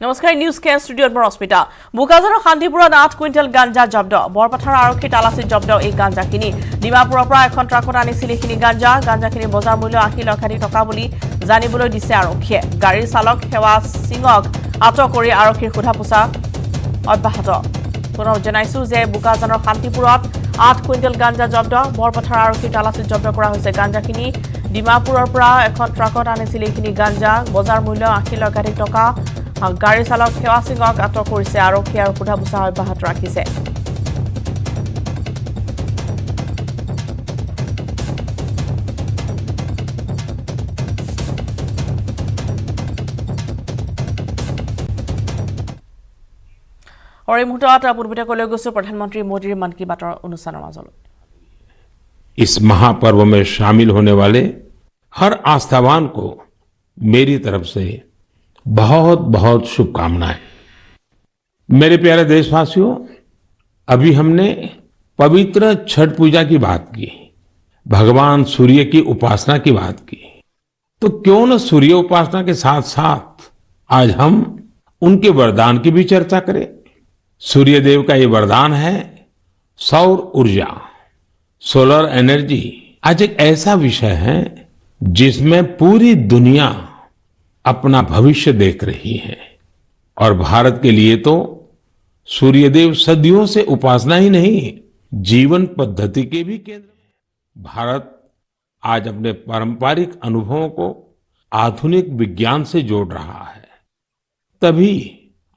নমস্কাৰ নিউজ কেন ষ্টুডিঅ'ত মই ৰশ্মিতা বুকাজানৰ শান্তিপুৰত 8 কুইণ্টেল গাঞ্জা জব্দ বৰপথাৰ আৰক্ষী তালাচীত জব্দ এই গাঞ্জাখিনি ডিমাপুৰৰ পৰা এখন ট্ৰাকত আনিছিল এইখিনি গাঞ্জাখিনি বজাৰ মূল্য 80 লক্ষাধিক টকা বুলি জানিবলৈ দিছে আৰক্ষীয়ে গাড়ীৰ চালক সেৱা সিঙক আটক কৰি আৰক্ষীৰ সোধা-পোছা অব্যাহত পুনৰ জনাইছো যে বুকাজানৰ শান্তিপুৰত 8 কুইণ্টেল গাঞ্জা জব্দ বৰপথাৰ আৰক্ষী তালাচীত জব্দ কৰা হৈছে গাঞ্জাখিনি ডিমাপুৰৰ পৰা এখন ট্ৰাকত আনিছিল এইখিনি গাঞ্জা বজাৰ মূল্য 80 লক্ষাধিক টকা গাড়ী চালক সেৱা সিঙক আটক কৰিছে আৰক্ষী আৰু সোধা-পোছা অব্যাহত ৰাখিছে और এই মুহূৰ্তত পূৰ্বতে কলৈ গৈছে প্ৰধানমন্ত্ৰী মোদীৰ মন কি বাতৰ অনুষ্ঠানৰ মাজলৈ इस महापर्व में शामिल होने वाले हर आस्थावान को मेरी तरफ से बहुत बहुत शुभकामनाएं मेरे प्यारे देशवासियों अभी हमने पवित्र छठ पूजा की बात की भगवान सूर्य की उपासना की बात की तो क्यों न सूर्य उपासना के साथ साथ आज हम उनके वरदान की भी चर्चा करें सूर्य देव का ये वरदान है सौर ऊर्जा सोलर एनर्जी आज एक ऐसा विषय है जिसमें पूरी दुनिया अपना भविष्य देख रही है और भारत के लिए तो सूर्यदेव सदियों से उपासना ही नहीं जीवन पद्धति के भी केंद्र में भारत आज अपने पारंपरिक अनुभवों को आधुनिक विज्ञान से जोड़ रहा है तभी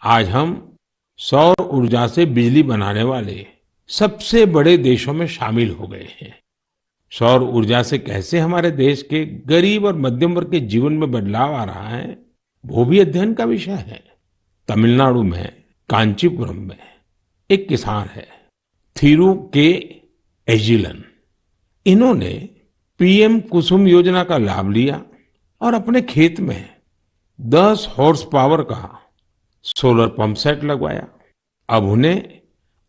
आज हम सौर ऊर्जा से बिजली बनाने वाले सबसे बड़े देशों में शामिल हो गए हैं सौर ऊर्जा से कैसे हमारे देश के गरीब और मध्यम वर्ग के जीवन में बदलाव आ रहा है वो भी अध्ययन का विषय है तमिलनाडु में कांचीपुरम में एक किसान है थिरू के एजिलन इन्होंने पीएम कुसुम योजना का लाभ लिया और अपने खेत में 10 हॉर्स पावर का सोलर पंप सेट लगवाया अब उन्हें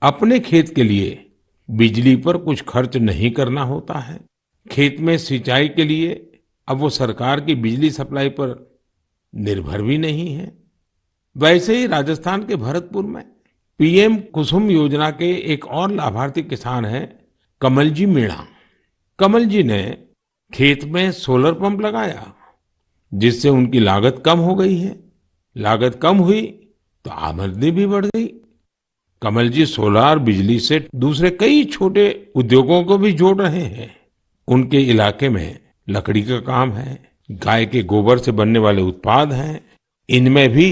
अपने खेत के लिए बिजली पर कुछ खर्च नहीं करना होता है खेत में सिंचाई के लिए अब वो सरकार की बिजली सप्लाई पर निर्भर भी नहीं है वैसे ही राजस्थान के भरतपुर में पीएम कुसुम योजना के एक और लाभार्थी किसान हैं कमलजी मीणा कमल जी ने खेत में सोलर पंप लगाया जिससे उनकी लागत कम हो गई है लागत कम हुई तो आमदनी भी बढ़ गई कमल जी सोलार बिजली से दूसरे कई छोटे उद्योगों को भी जोड़ रहे हैं उनके इलाके में लकड़ी का काम है गाय के गोबर से बनने वाले उत्पाद हैं इनमें भी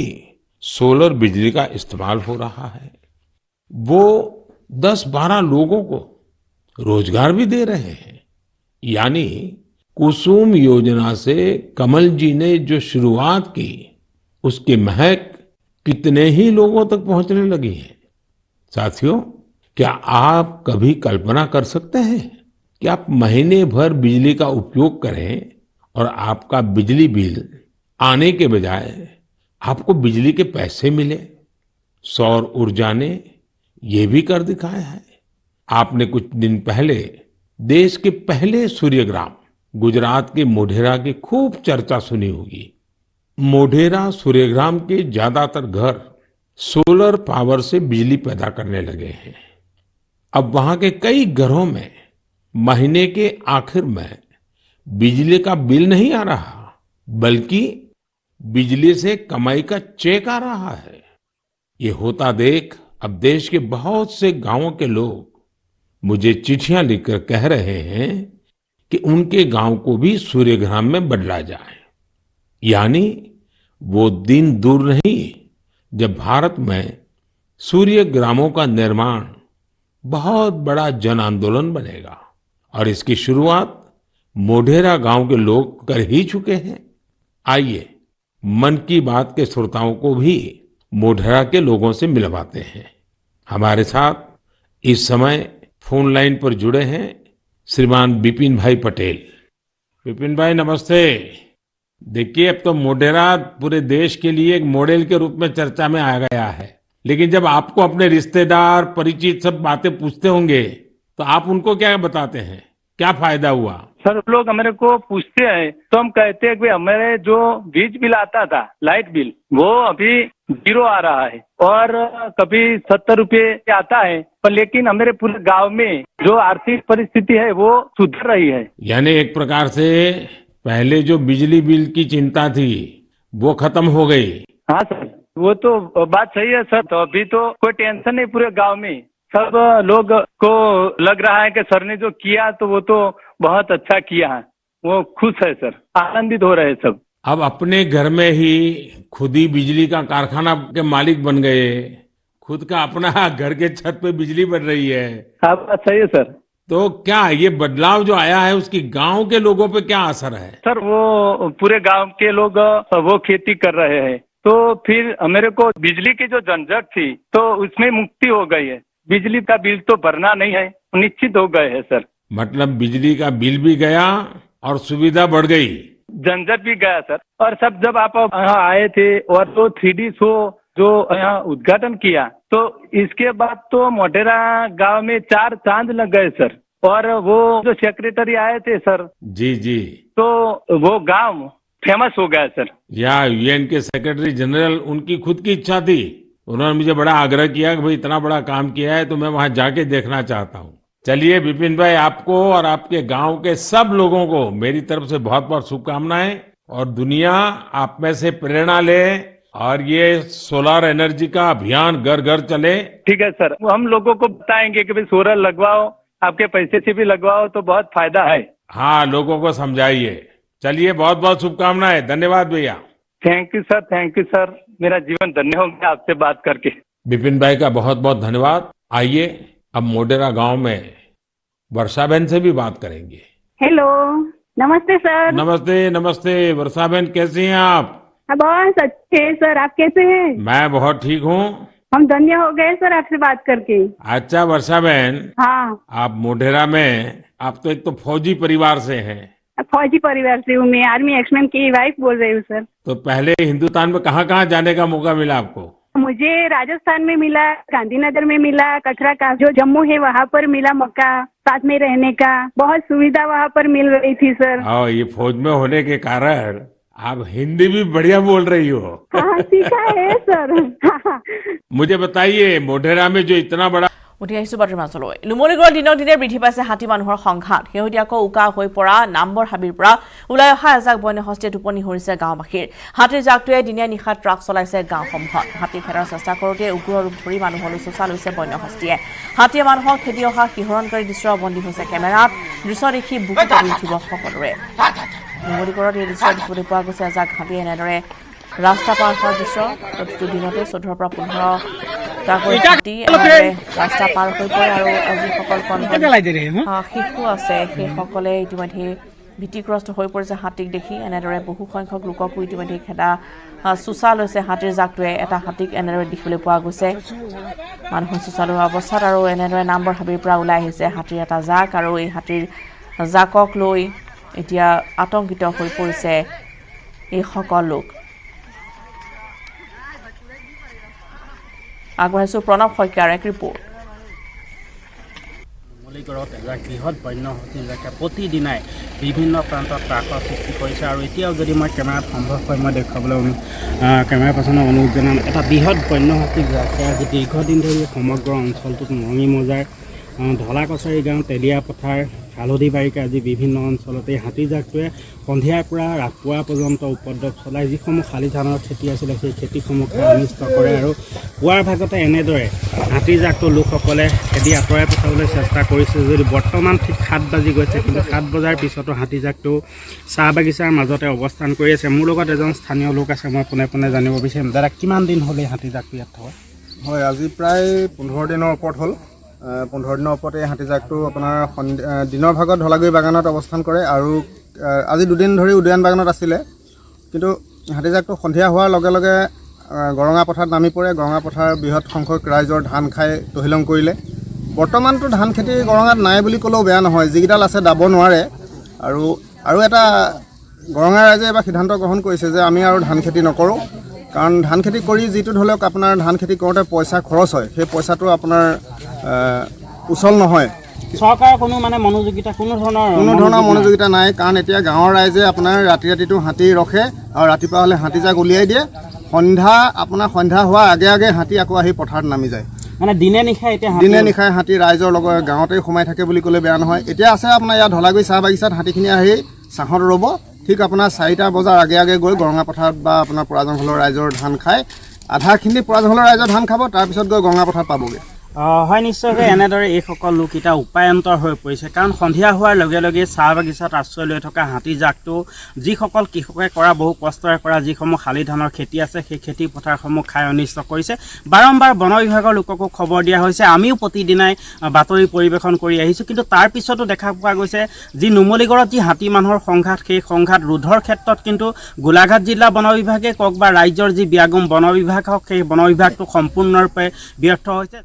सोलर बिजली का इस्तेमाल हो रहा है वो 10-12 लोगों को रोजगार भी दे रहे हैं यानी कुसुम योजना से कमल जी ने जो शुरुआत की उसकी महक कितने ही लोगों तक पहुंचने लगी है साथियों क्या आप कभी कल्पना कर सकते हैं कि आप महीने भर बिजली का उपयोग करें और आपका बिजली बिल आने के बजाय आपको बिजली के पैसे मिले सौर ऊर्जा ने ये भी कर दिखाया है आपने कुछ दिन पहले देश के पहले सूर्यग्राम गुजरात के मोढेरा की खूब चर्चा सुनी होगी मोढेरा सूर्यग्राम के ज्यादातर घर सोलर पावर से बिजली पैदा करने लगे हैं अब वहां के कई घरों में महीने के आखिर में बिजली का बिल नहीं आ रहा बल्कि बिजली से कमाई का चेक आ रहा है ये होता देख अब देश के बहुत से गांवों के लोग मुझे चिट्ठियां लिखकर कह रहे हैं कि उनके गांव को भी सूर्यग्राम में बदला जाए यानी वो दिन दूर नहीं जब भारत में सूर्य ग्रामों का निर्माण बहुत बड़ा जन आंदोलन बनेगा और इसकी शुरुआत मोढेरा गांव के लोग कर ही चुके हैं आइए मन की बात के श्रोताओं को भी मोढेरा के लोगों से मिलवाते हैं हमारे साथ इस समय फोन लाइन पर जुड़े हैं श्रीमान विपिन भाई पटेल विपिन भाई नमस्ते देखिए अब तो मोढेरा पूरे देश के लिए एक मॉडल के रूप में चर्चा में आ गया है लेकिन जब आपको अपने रिश्तेदार परिचित सब बातें पूछते होंगे तो आप उनको क्या बताते हैं क्या फायदा हुआ सर लोग हमारे को पूछते हैं तो हम कहते हैं कि हमारे जो बीज बिल आता था लाइट बिल वो अभी जीरो आ रहा है और कभी 70 रुपये आता है, पर लेकिन हमारे पूरे गांव में जो आर्थिक परिस्थिति है वो सुधर रही है। यानी एक प्रकार से पहले जो बिजली बिल की चिंता थी वो खत्म हो गई। हाँ सर, वो तो बात सही है सर। तो अभी तो कोई टेंशन नहीं पूरे गांव में। सब लोग को लग रहा है कि सर ने जो किया तो वो तो बहुत अच्छा किया है। वो खुश है सर, आनंदित हो रहे हैं सब। अब अपने घर में ही खुद ही बिजली का कारखाना के मालिक बन गए, खुद का अपना घर के छत पे बिजली बन रही है। हाँ, बात सही है सर। तो क्या ये बदलाव जो आया है उसकी गांव के लोगों पे क्या असर है? सर वो पूरे गांव के लोग वो खेती कर रहे हैं, तो फिर मेरे को बिजली की जो झंझट थी तो उसमें मुक्ति हो गई है। बिजली का बिल तो भरना नहीं है, निश्चित हो गए है सर। मतलब बिजली का बिल भी गया और सुविधा बढ़ गई, झंझट भी गया सर। और सब जब आप यहाँ आए थे और तो 3D शो जो यहाँ उद्घाटन किया, तो इसके बाद तो मोटेरा गांव में 4 चांद लग गए सर। और वो जो सेक्रेटरी आए थे सर, जी जी, तो वो गांव फेमस हो गया सर। या यूएन के सेक्रेटरी जनरल, उनकी खुद की इच्छा थी, उन्होंने मुझे बड़ा आग्रह किया कि भाई इतना बड़ा काम किया है तो मैं वहां जाके देखना चाहता हूँ। चलिए विपिन भाई, आपको और आपके गांव के सब लोगों को मेरी तरफ से बहुत बहुत शुभकामनाएं, और दुनिया आप में से प्रेरणा ले और ये सोलर एनर्जी का अभियान घर घर चले। ठीक है सर, हम लोगों को बताएंगे कि भाई सोलर लगवाओ, आपके पैसे से भी लगवाओ तो बहुत फायदा है। हाँ, लोगों को समझाइए। चलिए, बहुत बहुत शुभकामनाएं। धन्यवाद भैया। Thank you sir, thank you sir. मेरा जीवन धन्य हो गया आपसे बात करके। विपिन भाई का बहुत बहुत धन्यवाद। आइए अब मोटेरा गांव में वर्षा बहन से भी बात करेंगे। हेलो, नमस्ते सर। नमस्ते नमस्ते। वर्षा बहन, कैसी हैं आप? बहुत अच्छे हैं सर, आप कैसे हैं? मैं बहुत ठीक हूँ। हम धन्य हो गए सर आपसे बात करके। अच्छा वर्षा बहन, हाँ, आप मोटेरा में, आप तो एक तो फौजी परिवार से हैं। फौजी परिवार से हूँ मैं, आर्मी एक्समैन की वाइफ बोल रही हूँ सर। तो पहले हिंदुस्तान में कहाँ कहाँ जाने का मौका मिला आपको? मुझे राजस्थान में मिला, गांधीनगर में मिला, कटरा का जो जम्मू है वहाँ पर मिला मौका, साथ में रहने का बहुत सुविधा वहाँ पर मिल रही थी सर। हाँ, ये फौज में होने के कारण आप हिंदी भी बढ़िया बोल रही हो। हाँ, सीखा है सर। मुझे बताइए, मोटेरा में जो इतना बड़ा উঠি আহিছো বাতৰি মাজলৈ। নুমলীগড় দিনক দিনে বৃদ্ধি পাইছে হাতী মানুহৰ সংঘাত। শেহতীয়াকৈ উকা হৈ পৰা নামবৰ হাবিৰ পৰা ওলাই অহা এজাক বন্যহস্তীয়ে টোপনি হৰিছে গাঁওবাসীৰ। হাতীৰ জাকটোৱে দিনে নিশা ট্ৰাক চলাইছে গাঁওসমূহত। হাতী খেদাৰ চেষ্টা কৰোঁতে উগ্ৰ ৰূপ ধৰি মানুহলৈ চোচা লৈছে বন্যহস্তীয়ে। হাতীয়ে মানুহক খেদি অহা শিহৰণকাৰী দৃশ্য বন্দী হৈছে কেমেৰাত। দৃশ্য দেখি বুকু তলি উঠিব সকলোৰে। নুমলীগড়ত এই দৃশ্য দেখিবলৈ পোৱা গৈছে। এজাক হাতীয়ে এনেদৰে ৰাস্তা পাৰ হোৱাৰ দৃশ্য। প্ৰতিটো দিনতে 14 পৰা 15 ৰাস্তা পাৰ হৈ পৰে আৰু যিসকল শিশু আছে সেইসকলে ইতিমধ্যে ভীতিগ্ৰস্ত হৈ পৰিছে হাতীক দেখি। এনেদৰে বহু সংখ্যক লোককো ইতিমধ্যে খেদা চোচা লৈছে হাতীৰ জাকটোৱে। এটা হাতীক এনেদৰে দেখিবলৈ পোৱা গৈছে মানুহৰ চোচা লোৱা অৱস্থাত। আৰু এনেদৰে নামবৰ হাবিৰ পৰা ওলাই আহিছে হাতীৰ এটা জাক, আৰু এই হাতীৰ জাকক লৈ এতিয়া আতংকিত হৈ পৰিছে এইসকল লোক। আগবাঢ়িছো প্ৰণৱ শইকীয়াৰ এক ৰিপৰ্ট। নুমলীগড়ত এজাক বৃহৎ বন্যহস্তী যাকে প্ৰতিদিনাই বিভিন্ন প্ৰান্তত ত্ৰাসৰ সৃষ্টি কৰিছে। আৰু এতিয়াও যদি মই কেমেৰাত সম্ভৱ হয় মই দেখুৱাবলৈ কেমেৰা পাৰ্চনৰ অনুৰোধ জনাম। এটা বৃহৎ বন্যহস্তী যাকে আজি দীৰ্ঘদিন ধৰি সমগ্ৰ অঞ্চলটোত মঙি মজাৰ ঢলা কছাৰী গাঁও, তেলীয়া পথাৰ, হালধি বাৰিকা আজি বিভিন্ন অঞ্চলতে হাতীজাকটোৱে সন্ধিয়াৰ পৰা ৰাতিপুৱা পৰ্যন্ত উপদ্ৰৱ চলাই যিসমূহ শালি ধানৰ খেতি আছিলে সেই খেতিসমূহকে অনিষ্ট কৰে। আৰু পুৱাৰ ভাগতে এনেদৰে হাতীজাকটো লোকসকলে খেদি আঁতৰাই পঠাবলৈ চেষ্টা কৰিছে। যদি বৰ্তমান ঠিক 7 বাজি গৈছে, কিন্তু 7 বজাৰ পিছতো হাতীজাকটো চাহ বাগিচাৰ মাজতে অৱস্থান কৰি আছে। মোৰ লগত এজন স্থানীয় লোক আছে, মই পোনে পোনে জানিব বিচাৰিম। দাদা, কিমান দিন হ'লে হাতীজাকটো ইয়াত থকা? হয়, আজি প্ৰায় 15 দিনৰ ওপৰত হ'ল। 15 দিনৰ ওপৰতে হাতীজাকটো আপোনাৰ দিনৰ ভাগত ধলাগুৰি বাগানত অৱস্থান কৰে আৰু আজি 2 দিন ধৰি উদ্যান বাগানত আছিলে। কিন্তু হাতীজাকটো সন্ধিয়া হোৱাৰ লগে লগে গৰঙা পথাৰত নামি পৰে। গৰঙা পথাৰ বৃহৎ সংখ্যক ৰাইজৰ ধান খাই তহিলং কৰিলে। বৰ্তমানতো ধান খেতি গৰঙাত নাই বুলি ক'লেও বেয়া নহয়, যিকেইডাল আছে দাব নোৱাৰে। আৰু এটা গৰঙা ৰাইজে এবাৰ সিদ্ধান্ত গ্ৰহণ কৰিছে যে আমি আৰু ধান খেতি নকৰোঁ, কাৰণ ধান খেতি কৰি যিটো ধৰি লওক আপোনাৰ ধান খেতি কৰোঁতে পইচা খৰচ হয়, সেই পইচাটো আপোনাৰ উচল নহয়। চৰকাৰৰ কোনো মনোযোগিতা, কোনো ধৰণৰ মনোযোগিতা নাই। কাৰণ এতিয়া গাঁৱৰ ৰাইজে আপোনাৰ ৰাতিটো হাতী ৰখে আৰু ৰাতিপুৱা হ'লে হাতীজাক উলিয়াই দিয়ে। সন্ধ্যা হোৱাৰ আগে আগে হাতী আকৌ আহি পথাৰত নামি যায়। মানে দিনে নিশাই এতিয়া দিনে নিশাই হাতী ৰাইজৰ লগত গাঁৱতেই সোমাই থাকে বুলি ক'লে বেয়া নহয়। এতিয়া আছে আপোনাৰ ইয়াত ঢলাগুৰি চাহ বাগিচাত হাতীখিনি আহি চাহত ৰ'ব, ঠিক আপোনাৰ 4টা বজাৰ আগে আগে গৈ গৰঙা পথাৰত বা আপোনাৰ পৰাজনহলৰ ৰাইজৰ ধান খাই আধাখিনি পৰাজনহলৰ ৰাইজৰ ধান খাব, তাৰপিছত গৈ গৰঙা পথাৰত পাবগৈ। হয় নিশ্চয়কৈ এনেদৰে এইসকল লোক এতিয়া উপায়ন্তৰ হৈ পৰিছে, কাৰণ সন্ধিয়া হোৱাৰ লগে লগে চাহ বাগিচাত আশ্ৰয় লৈ থকা হাতী জাকটো যিসকল কৃষকে কৰা বহু কষ্টৰে কৰা যিসমূহ শালি ধানৰ খেতি আছে সেই খেতি পথাৰসমূহ খাই অনিষ্ট কৰিছে। বাৰম্বাৰ বন বিভাগৰ লোককো খবৰ দিয়া হৈছে, আমিও প্ৰতিদিনাই বাতৰি পৰিৱেশন কৰি আহিছোঁ, কিন্তু তাৰ পিছতো দেখা পোৱা গৈছে যি নুমলীগড়ত যি হাতী মানুহৰ সংঘাত, সেই সংঘাত ৰোধৰ ক্ষেত্ৰত কিন্তু গোলাঘাট জিলা বন বিভাগে কওক বা ৰাজ্যৰ যি ব্যাগুম বন বিভাগ হওক, সেই বন বিভাগটো সম্পূৰ্ণৰূপে ব্যৰ্থ হৈছে।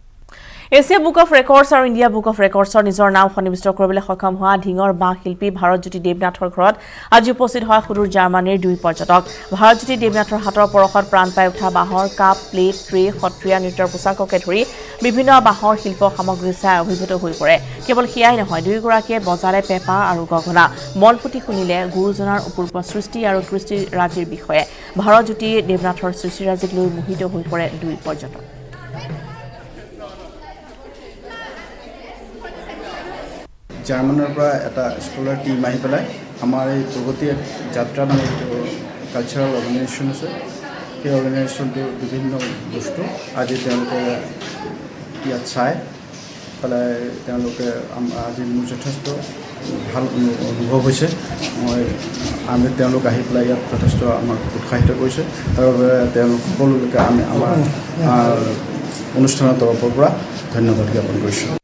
এছিয়া বুক অফ ৰেকৰ্ডছ আৰু ইণ্ডিয়া বুক অফ ৰেকৰ্ডছৰ নিজৰ নাম সন্নিৱিষ্ট কৰিবলৈ সক্ষম হোৱা ঢিঙৰ বাঁহ শিল্পী ভাৰতজ্যোতি দেৱনাথৰ ঘৰত আজি উপস্থিত হয় সুদূৰ জাৰ্মানীৰ 2 পৰ্যটক। ভাৰতজ্যোতি দেৱনাথৰ হাতৰ পৰশত প্ৰাণ পাই উঠা বাঁহৰ কাপ, প্লেট, ট্ৰে, সত্ৰীয়া নৃত্যৰ পোচাককে ধৰি বিভিন্ন বাঁহৰ শিল্প সামগ্ৰী চাই অভিভূত হৈ পৰে। কেৱল সেয়াই নহয়, দুয়োগৰাকীয়ে বজাৰে পেঁপা আৰু গগনা, মন পুতি শুনিলে গুৰুজনাৰ অপূৰ্ব সৃষ্টি আৰু কৃষ্টিৰাজিৰ বিষয়ে। ভাৰতজ্যোতি দেৱনাথৰ সৃষ্টিৰাজিক লৈ মোহিত হৈ পৰে 2 পৰ্যটক। জাৰ্মানৰ পৰা এটা স্কলাৰ টিম আহি পেলাই আমাৰ এই প্ৰগতি যাত্ৰা নামৰ যিটো কালচাৰেল অৰ্গেনাইজেশ্যন আছে, সেই অৰ্গেনাইজেশ্যনটোৰ বিভিন্ন বস্তু আজি তেওঁলোকে ইয়াত চাই পেলাই তেওঁলোকে আজি মোৰ যথেষ্ট ভাল অনুভৱ হৈছে। আমি তেওঁলোক আহি পেলাই ইয়াত যথেষ্ট আমাক উৎসাহিত কৰিছে, তাৰ বাবে তেওঁলোক সকলোকে আমি আমাৰ অনুষ্ঠানৰ তৰফৰ পৰা ধন্যবাদ জ্ঞাপন কৰিছোঁ।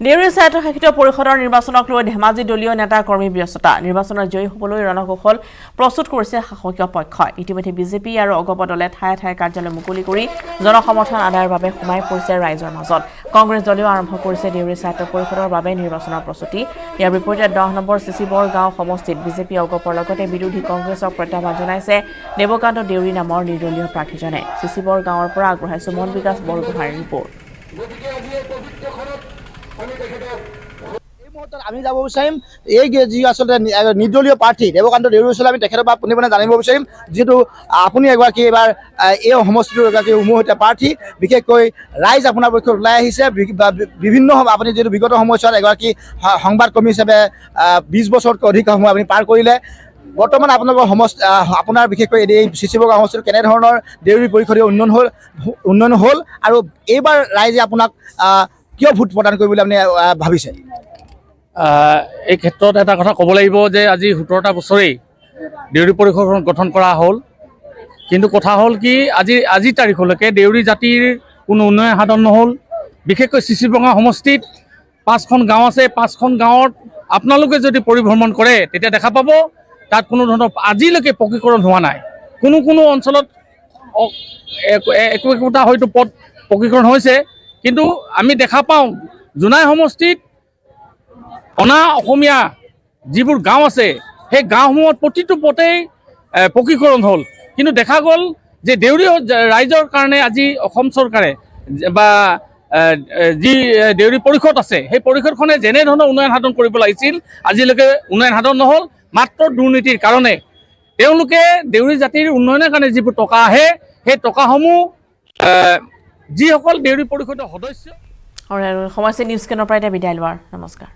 দেউৰী স্বায়ত্তশাসিত পৰিষদৰ নিৰ্বাচনক লৈ ধেমাজি দলীয় নেতা কৰ্মী ব্যস্ততা। নিৰ্বাচনত জয়ী হ'বলৈ ৰণকৌশল প্ৰস্তুত কৰিছে শাসকীয় পক্ষই। ইতিমধ্যে বিজেপি আৰু অগপ দলে ঠায়ে ঠায়ে কাৰ্যালয় মুকলি কৰি জনসমৰ্থন আদায়ৰ বাবে সোমাই পৰিছে ৰাইজৰ মাজত। কংগ্ৰেছ দলেও আৰম্ভ কৰিছে দেউৰী স্বায়ত্ত পৰিষদৰ বাবে নিৰ্বাচনৰ প্ৰস্তুতি। ইয়াৰ বিপৰীতে 10 নম্বৰ চিচিবৰ গাঁও সমষ্টিত বিজেপি অগপৰ লগতে বিৰোধী কংগ্ৰেছক প্ৰত্যাহ্বান জনাইছে দেৱকান্ত দেউৰী নামৰ নিৰ্দলীয় প্ৰাৰ্থীজনে। চিচিবৰ গাঁৱৰ পৰা আগবঢ়াইছো মন বিকাশ বৰগোহাঁইৰ ৰিপৰ্ট। এই মুহূৰ্তত আমি যাব বিচাৰিম এই যি আচলতে নিৰ্দলীয় প্ৰাৰ্থী দেৱকান্ত দেউৰী ওচৰলৈ আমি তেখেতৰ পৰা পোনে জানিব বিচাৰিম, যিহেতু আপুনি এগৰাকী এইবাৰ এই সমষ্টিটোৰ এগৰাকী উমৈহতীয়া প্ৰাৰ্থী, বিশেষকৈ ৰাইজ আপোনাৰ পক্ষত ওলাই আহিছে। বিভিন্ন আপুনি যিহেতু বিগত সময়ছোৱাত এগৰাকী সংবাদ কৰ্মী হিচাপে 20 বছৰতকৈ অধিক সময় আপুনি পাৰ কৰিলে। বৰ্তমান আপোনালোকৰ আপোনাৰ বিশেষকৈ এই চিচিবৰ গাঁও সমষ্টিত কেনেধৰণৰ দেউৰী পৰিষদীয় উন্নয়ন হ'ল আৰু এইবাৰ ৰাইজে আপোনাক কিয় ভোট প্ৰদান কৰিবলৈ আপুনি ভাবিছে? এই ক্ষেত্ৰত এটা কথা ক'ব লাগিব যে আজি 17টা বছৰেই দেউৰী পৰিষদখন গঠন কৰা হ'ল, কিন্তু কথা হ'ল কি আজিৰ তাৰিখলৈকে দেউৰী জাতিৰ কোনো উন্নয়ন সাধন নহ'ল। বিশেষকৈ চিচিবঙা সমষ্টিত 5খন গাঁও আছে, 5খন গাঁৱত আপোনালোকে যদি পৰিভ্ৰমণ কৰে তেতিয়া দেখা পাব তাত কোনো ধৰণৰ আজিলৈকে পকীকৰণ হোৱা নাই। কোনো অঞ্চলত একোটা হয়তো পথ পকীকৰণ হৈছে, কিন্তু আমি দেখা পাওঁ জোনাই সমষ্টিত অনা অসমীয়া যিবোৰ গাঁও আছে সেই গাঁওসমূহত প্ৰতিটো পথেই পকীকৰণ হ'ল, কিন্তু দেখা গ'ল যে দেউৰী ৰাইজৰ কাৰণে আজি অসম চৰকাৰে বা যি দেউৰী পৰিষদ আছে সেই পৰিষদখনে যেনেধৰণৰ উন্নয়ন সাধন কৰিব লাগিছিল আজিলৈকে উন্নয়ন সাধন নহ'ল। মাত্ৰ দুৰ্নীতিৰ কাৰণে তেওঁলোকে দেউৰী জাতিৰ উন্নয়নৰ কাৰণে যিবোৰ টকা আহে সেই টকাসমূহ যিসকল দেউৰী পৰিষদৰ সদস্য। সমস্যা নিউজ কেন্দ্ৰৰ পৰা এতিয়া বিদায় লোৱাৰ নমস্কাৰ।